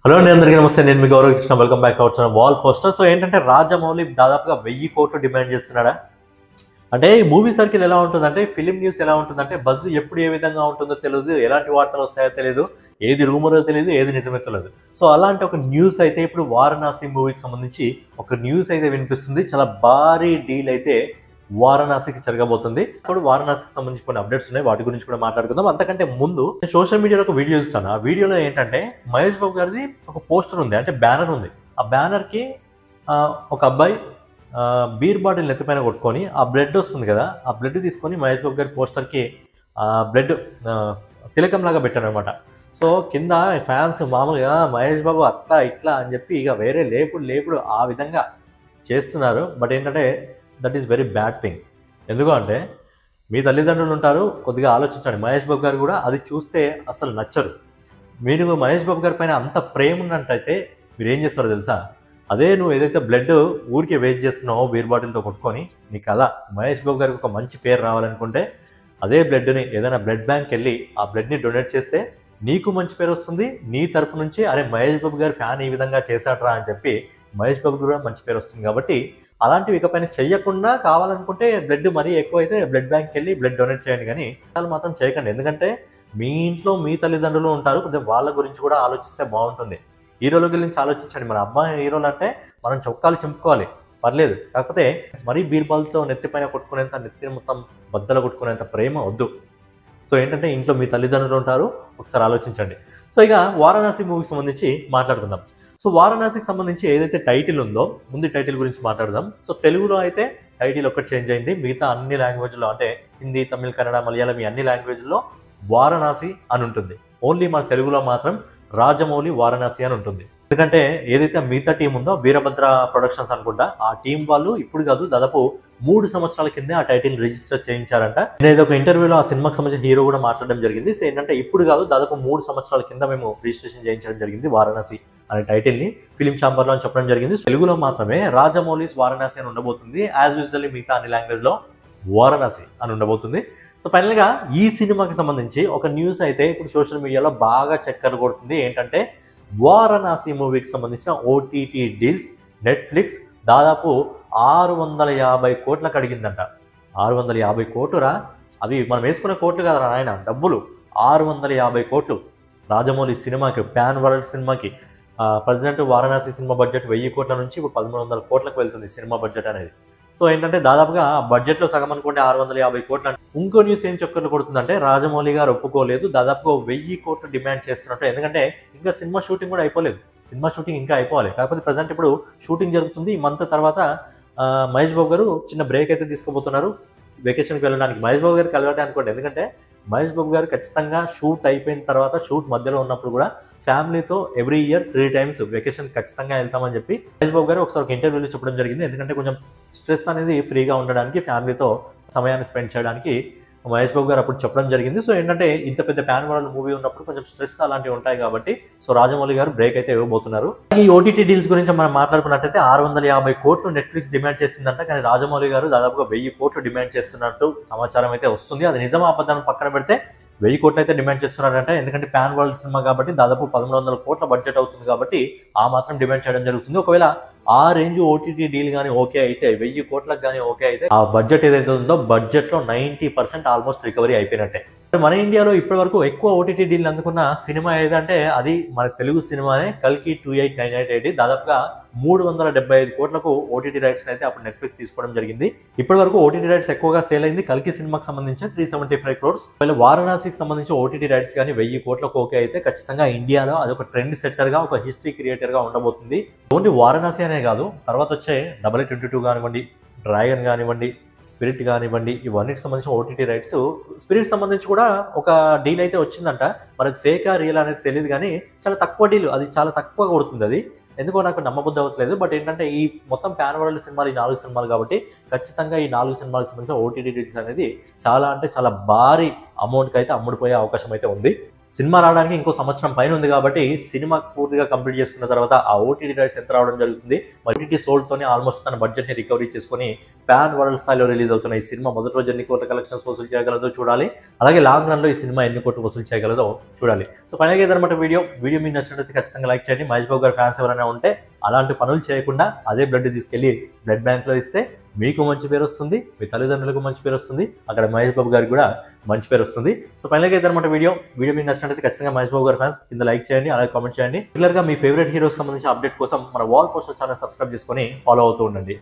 Hello అండి, అందరికీ నమస్తే. నేను మీ Gaurav Krishna. Welcome back to our channel wall poster. So ఏంటంటే రాజమౌళి దాదాపుగా 1000 కోట్లు డిమాండ్ చేస్తున్నాడా అంటే ఈ మూవీ సర్కిల్ ఎలా ఉంటుందంటే, ఫిలిం న్యూస్ ఎలా ఉంటుందంటే, బజ్ ఎప్పుడు ఏ విధంగా ఉంటుందో తెలియదు, ఎలాంటి వార్తలు వస్తాయో తెలియదు, ఏది రూమరో తెలియదు, ఏది నిజమే తెలియదు. సో అలాంటి ఒక న్యూస్ అయితే ఇప్పుడు వారణాసి మూవీకి సంబంధించి ఒక న్యూస్ అయితే వినిపిస్తుంది. చాలా భారీ డీల్ అయితే వారణాసికి జరగబోతుంది. ఇప్పుడు వారణాసికి సంబంధించి కొన్ని అప్డేట్స్ ఉన్నాయి, వాటి గురించి కూడా మాట్లాడుకుందాం. అంతకంటే ముందు సోషల్ మీడియాలో ఒక వీడియో చూస్తాను. ఆ వీడియోలో ఏంటంటే మహేష్ బాబు గారిది ఒక పోస్టర్ ఉంది, అంటే బ్యానర్ ఉంది. ఆ బ్యానర్కి ఒక అబ్బాయి బీర్ బాటిల్ నెత్తిపైన కొట్టుకొని ఆ బ్లడ్ వస్తుంది కదా, ఆ బ్లడ్ తీసుకొని మహేష్ బాబు గారి పోస్టర్కి బ్లడ్ తిలకం లాగా పెట్టారు అనమాట. సో కింద ఫ్యాన్స్ మామూలుగా మహేష్ బాబు అట్లా ఇట్లా అని చెప్పి ఇక వేరే లేపుడు ఆ విధంగా చేస్తున్నారు. బట్ ఏంటంటే that is very bad thing. ఎందుకంటే మీ తల్లిదండ్రులు ఉంటారు, కొద్దిగా ఆలోచించండి. మహేష్ బాబు గారు కూడా అది చూస్తే అసలు నచ్చరు. మీరు మహేష్ బాబు గారి పైన అంత ప్రేమ ఉన్నట్టయితే మీరు ఏం చేస్తారో తెలుసా? అదే నువ్వు ఏదైతే బ్లడ్ ఊరికే వేస్ట్ చేస్తున్నావో బీర్ బాటిల్తో కొట్టుకొని, నీకు అలా మహేష్ బాబు గారికి ఒక మంచి పేరు రావాలనుకుంటే అదే బ్లడ్ని ఏదైనా బ్లడ్ బ్యాంక్ వెళ్ళి ఆ బ్లడ్ని డొనేట్ చేస్తే నీకు మంచి పేరు వస్తుంది. నీ తరపు నుంచి అరే మహేష్ బాబు గారి ఫ్యాన్ ఈ విధంగా చేశాడ్రా అని చెప్పి మహేష్ బాబు కూడా మంచి పేరు వస్తుంది. కాబట్టి అలాంటివి ఇకపైన చెయ్యకుండా, కావాలనుకుంటే బ్లడ్ మరీ ఎక్కువైతే బ్లడ్ బ్యాంక్కి వెళ్ళి బ్లడ్ డొనేట్ చేయండి, కానీ వాళ్ళు మాత్రం చేయకండి. ఎందుకంటే మీ ఇంట్లో మీ తల్లిదండ్రులు ఉంటారు, కొద్దిగా వాళ్ళ గురించి కూడా ఆలోచిస్తే బాగుంటుంది. హీరోల గురించి ఆలోచించండి. మన అబ్బాయి హీరోలు అంటే మనం చొక్కాలు చింపుకోవాలి, పర్లేదు. కాకపోతే మరీ బీర్బాల్తో నెత్తిపైన కొట్టుకునేంత, నెత్తి మొత్తం బద్దలు కొట్టుకునేంత ప్రేమ వద్దు. సో ఏంటంటే ఇంట్లో మీ తల్లిదండ్రులు ఉంటారు, ఒకసారి ఆలోచించండి. సో ఇక వారణాసి మూవీకి సంబంధించి మాట్లాడుకుందాం. సో వారణాసికి సంబంధించి ఏదైతే టైటిల్ ఉందో, ముందు టైటిల్ గురించి మాట్లాడదాం. సో తెలుగులో అయితే టైటిల్ ఒక్కటి చేంజ్ అయింది, మిగతా అన్ని లాంగ్వేజ్లో అంటే హిందీ, తమిళ్, కన్నడ, మలయాళం ఈ అన్ని లాంగ్వేజ్లో వారణాసి అని ఉంటుంది. ఓన్లీ మన తెలుగులో మాత్రం రాజమౌళి వారణాసి అని ఉంటుంది. ఎందుకంటే ఏదైతే మిగతా టీం ఉందో వీరభద్ర ప్రొడక్షన్స్ అనుకుంటా, ఆ టీం వాళ్ళు ఇప్పుడు కాదు దాదాపు 3 సంవత్సరాల కిందే ఆ టైటిల్ రిజిస్టర్ చేయించారంట. నేను ఒక ఇంటర్వ్యూలో ఆ సినిమాకి సంబంధించిన హీరో కూడా మాట్లాడడం జరిగింది. సో ఏంటంటే ఇప్పుడు కాదు దాదాపు 3 సంవత్సరాల కింద మేము రిజిస్ట్రేషన్ చేయించడం జరిగింది వారణాసి అనే టైటిల్ని ఫిలిం ఛాంబర్లో అని చెప్పడం జరిగింది. తెలుగులో మాత్రమే రాజమౌళిస్ వారణాసి అని ఉండబోతుంది. యాజ్ యూజువల్లీ మిగతా అన్ని లాంగ్వేజ్లో వారణాసి అని ఉండబోతుంది. సో ఫైనల్గా ఈ సినిమాకి సంబంధించి ఒక న్యూస్ అయితే ఇప్పుడు సోషల్ మీడియాలో బాగా చక్కర్లు కొడుతుంది. ఏంటంటే వారణాసి మూవీకి సంబంధించిన ఓటీటీ డీల్స్ నెట్ఫ్లిక్స్ దాదాపు 650 కోట్లకు అడిగిందంట. 650 కోట్లురా, అవి మనం వేసుకునే కోట్లు కదరా ఆయన, డబ్బులు. 650 కోట్లు రాజమౌళి సినిమాకి, ప్యాన్ వరల్డ్ సినిమాకి. ప్రజెంట్ వారణాసి సినిమా బడ్జెట్ 1000 కోట్ల నుంచి ఇప్పుడు 1300 కోట్లకు వెళ్తుంది సినిమా బడ్జెట్ అనేది. సో ఏంటంటే దాదాపుగా బడ్జెట్లో సగం అనుకుంటే 650 కోట్లు. ఇంకో న్యూస్ ఏం చక్కర్లు కొడుతుందంటే రాజమౌళి గారు ఒప్పుకోలేదు, దాదాపుగా 1000 కోట్లు డిమాండ్ చేస్తున్నట్టు. ఎందుకంటే ఇంకా సినిమా షూటింగ్ కూడా అయిపోలేదు, సినిమా షూటింగ్ ఇంకా అయిపోవాలి. కాకపోతే ప్రజెంట్ ఇప్పుడు షూటింగ్ జరుగుతుంది. ఈ మంత్ తర్వాత మహేష్ బాబు గారు చిన్న బ్రేక్ అయితే తీసుకోబోతున్నారు వెకేషన్కి వెళ్ళడానికి. మహేష్ బాబు గారికి కలవడానికి అనుకోండి, ఎందుకంటే మహేష్ బాబు గారు ఖచ్చితంగా షూట్ అయిపోయిన తర్వాత, షూట్ మధ్యలో ఉన్నప్పుడు కూడా ఫ్యామిలీతో ఎవ్రీ ఇయర్ 3 times వెకేషన్ ఖచ్చితంగా వెళ్తామని చెప్పి మహేష్ బాబు గారు ఒకసారి ఒక ఇంటర్వ్యూలో చెప్పడం జరిగింది. ఎందుకంటే కొంచెం స్ట్రెస్ అనేది ఫ్రీగా ఉండడానికి, ఫ్యామిలీతో సమయాన్ని స్పెండ్ చేయడానికి మహేష్ బాబు గారు అప్పుడు చెప్పడం జరిగింది. సో ఏంటంటే ఇంత పెద్ద ప్యాన్ వరల్డ్ మూవీ ఉన్నప్పుడు కొంచెం స్ట్రెస్ అలాంటివి ఉంటాయి కాబట్టి సో రాజమౌళి గారు బ్రేక్ అయితే ఇవ్వబోతున్నారు. ఈ ఓటీటీ డీల్స్ గురించి మనం మాట్లాడుకున్నట్టయితే 650 కోట్లు నెట్ఫ్లిక్స్ డిమాండ్ చేసిందంట, కానీ రాజమౌళి గారు దాదాపుగా 1000 కోట్లు డిమాండ్ చేస్తున్నట్టు సమాచారం అయితే వస్తుంది. అది నిజమా అబద్ధాన్ని పక్కన పెడితే 1000 కోట్లు అయితే డిమాండ్ చేస్తున్నారంట. ఎందుకంటే ప్యాన్ వరల్డ్ సినిమా కాబట్టి దాదాపు 1100 కోట్ల బడ్జెట్ అవుతుంది కాబట్టి ఆ మాత్రం డిమాండ్ చేయడం జరుగుతుంది. ఒకవేళ ఆ రేంజ్ ఓటీటీ డీల్ కానీ ఓకే అయితే, 1000 కోట్లకు కానీ ఓకే అయితే, ఆ బడ్జెట్ ఏదైతే ఉందో బడ్జెట్లో 90% ఆల్మోస్ట్ రికవరీ అయిపోయినట్టే. మన ఇండియాలో ఇప్పటి వరకు ఎక్కువ ఓటీటీ డీల్ అందుకున్న సినిమా ఏదంటే అది మన తెలుగు సినిమానే, కల్కి 2898. దాదాపుగా 375 కోట్లకు ఓటీటీ రైట్స్ అయితే అప్పుడు నెట్ఫ్లిక్స్ తీసుకోవడం జరిగింది. ఇప్పటి వరకు ఓటీటీ రైట్స్ ఎక్కువగా సేల్ అయింది కల్కి సినిమాకి సంబంధించి 375 crores. వారణాసికి సంబంధించి ఓటీటీ రైట్స్ కానీ 1000 కోట్లకు ఓకే అయితే ఖచ్చితంగా ఇండియాలో అదొక ట్రెండ్ సెట్టర్ గా, ఒక హిస్టరీ క్రియేటర్ గా ఉండబోతుంది. ఓన్లీ వారణాసి అనే కాదు, తర్వాత వచ్చే 22 కానివ్వండి, డ్రాగన్ కానివ్వండి, స్పిరిట్ కానివ్వండి, ఇవన్నిటికి సంబంధించిన ఓటీటీ రైట్స్. స్పిరిట్ సంబంధించి కూడా ఒక డీల్ అయితే వచ్చిందంట. మరి అది ఫేకా రియల్ అనేది తెలియదు, కానీ చాలా తక్కువ డీల్, అది చాలా తక్కువ కొడుతుంది. అది ఎందుకో నాకు నమ్మబుద్ధి అవ్వట్లేదు. బట్ ఏంటంటే ఈ మొత్తం ప్యాన్ వరల్డ్ సినిమాలు, ఈ 4 సినిమాలు కాబట్టి ఖచ్చితంగా ఈ 4 సినిమాలకు సంబంధించిన ఓటీటీ డీల్స్ అనేది చాలా అంటే చాలా భారీ అమౌంట్కి అయితే అమ్ముడిపోయే అవకాశం అయితే ఉంది. సినిమా రావడానికి ఇంకో సంవత్సరం పైన ఉంది కాబట్టి సినిమా పూర్తిగా కంప్లీట్ చేసుకున్న తర్వాత ఆ ఓటీటీ రైట్స్ ఎంత రావడం జరుగుతుంది. ఓటీటీ సోల్డ్తోనే ఆల్మోస్ట్ తన బడ్జెట్ని రికవరీ చేసుకొని పాన్ వరల్డ్ స్థాయిలో రిలీజ్ అవుతున్న ఈ సినిమా మొదటి రోజు ఎన్ని కోట్ల కలెక్షన్స్ వసూలు చేయగలదో చూడాలి. అలాగే లాంగ్ రన్లో ఈ సినిమా ఎన్ని కోట్లు వసూలు చేయగలదో చూడాలి. సో ఫైనల్గా ఏదన్నమాట వీడియో మీకు నచ్చినట్లయితే ఖచ్చితంగా లైక్ చేయండి. మహేష్ బాబు గారి ఫ్యాన్స్ ఎవరైనా ఉంటే అలాంటి పనులు చేయకుండా అదే బ్లడ్ తీసుకెళ్లి బ్లడ్ బ్యాంక్లో ఇస్తే మీకు మంచి పేరు వస్తుంది, మీ తల్లిదండ్రులకు మంచి పేరు వస్తుంది, అక్కడ మహేష్ బాబు గారికి కూడా మంచి పేరు వస్తుంది. సో ఫైనల్గా ఏదన్నమాట వీడియో మీకు నచ్చినట్లయితే ఖచ్చితంగా మహేష్ బాబు గారి ఫ్యాన్స్ కింద లైక్ చేయండి, అలాగే కామెంట్ చేయండి. రెగ్యులర్గా మీ ఫేవరెట్ హీరోస్ సంబంధించిన అప్డేట్ కోసం మన వాల్ పోస్టర్ ఛానల్ సబ్స్క్రైబ్ చేసుకొని ఫాలో అవుతూ ఉండండి.